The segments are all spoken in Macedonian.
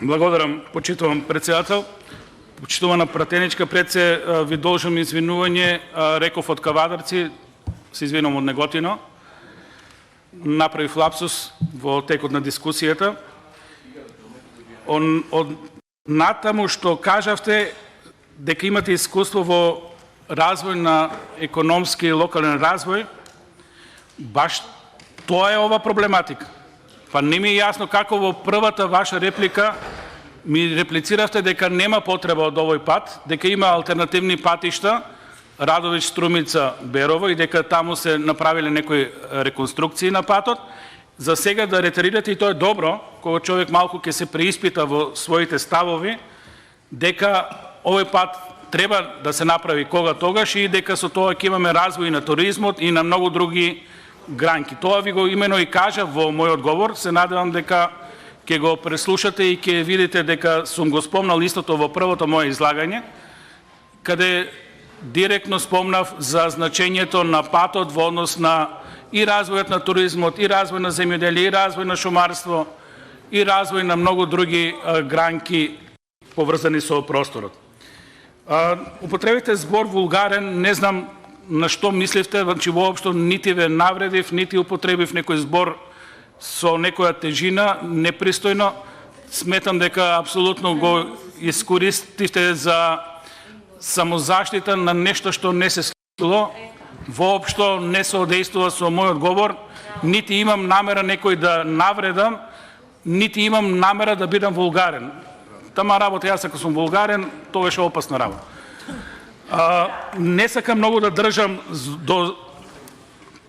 Благодарам, почитувам председател. Почитувана пратеничка, пред се ви должам извинување, реков од Кавадарци, се извинувам од Неготино. Направив лапсус во текот на дискусијата. Од натаму што кажавте дека имате искуство во развој на економски и локален развој, баш тоа е ова проблематика. Па не ми е јасно како во првата ваша реплика ми реплициравте дека нема потреба од овој пат, дека има алтернативни патишта, Радович, Струмица, Берово, и дека таму се направиле некои реконструкции на патот. За сега да ретерирате, и тоа е добро, кога човек малку ќе се преиспита во своите ставови, дека овој пат треба да се направи кога тогаш и дека со тоа ќе имаме развој на туризмот и на многу други гранки. Тоа ви го имено и кажа во мој одговор. Се надевам дека ќе го преслушате и ќе видите дека сум го спомнал истото во првото моје излагање, каде директно спомнав за значењето на патот во однос на и развојот на туризмот, и развој на земјоделие, и развој на шумарство, и развој на многу други гранки поврзани со просторот. Употребите збор вулгарен, не знам на што мисливте, значи воопшто нити ве навредив, нити употребив некој збор со некоја тежина, непристојно. Сметам дека апсолутно го искористите за самозаштита на нешто што не се случило, воопшто не соодействува со мој одговор, нити имам намера некој да навредам, нити имам намера да бидам вулгарен. Тама работа, јас ако сум вулгарен, тоа е опасна работа. Не сакам многу да држам до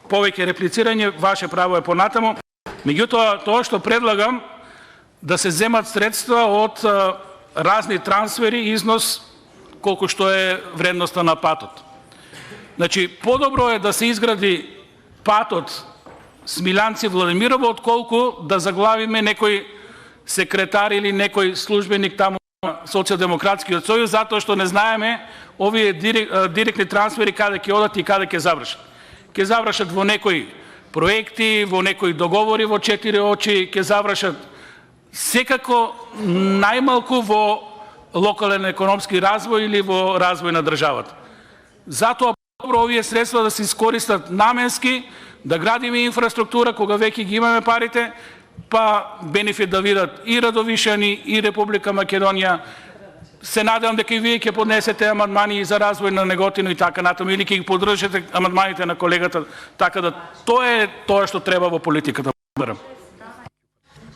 повеќе реплицирање, ваше право е понатаму. Меѓутоа, тоа што предлагам, да се земат средства од разни трансфери, износ, колку што е вредноста на патот. Значи, подобро е да се изгради патот Смилјанци-Владимирово, отколку да заглавиме некој секретар или некој службеник таму на Социјалдемократскиот сојуз, затоа што не знаеме овие директни трансфери каде ќе одат и каде ќе завршат. Ќе завршат во некои проекти, во некои договори во 4 очи, ќе завршат секако најмалку во локален економски развој или во развој на државата. Затоа добро овие средства да се искористат наменски, да градиме инфраструктура кога веќе ги имаме парите, па бенефит да видат и Радовишани, и Република Македонија. Се надевам дека и вие ќе поднесете амандмани за развој на Неготино и така натаму, или ќе ги поддржите амандманите на колегата, така да тоа е тоа што треба во политиката. Благодарам.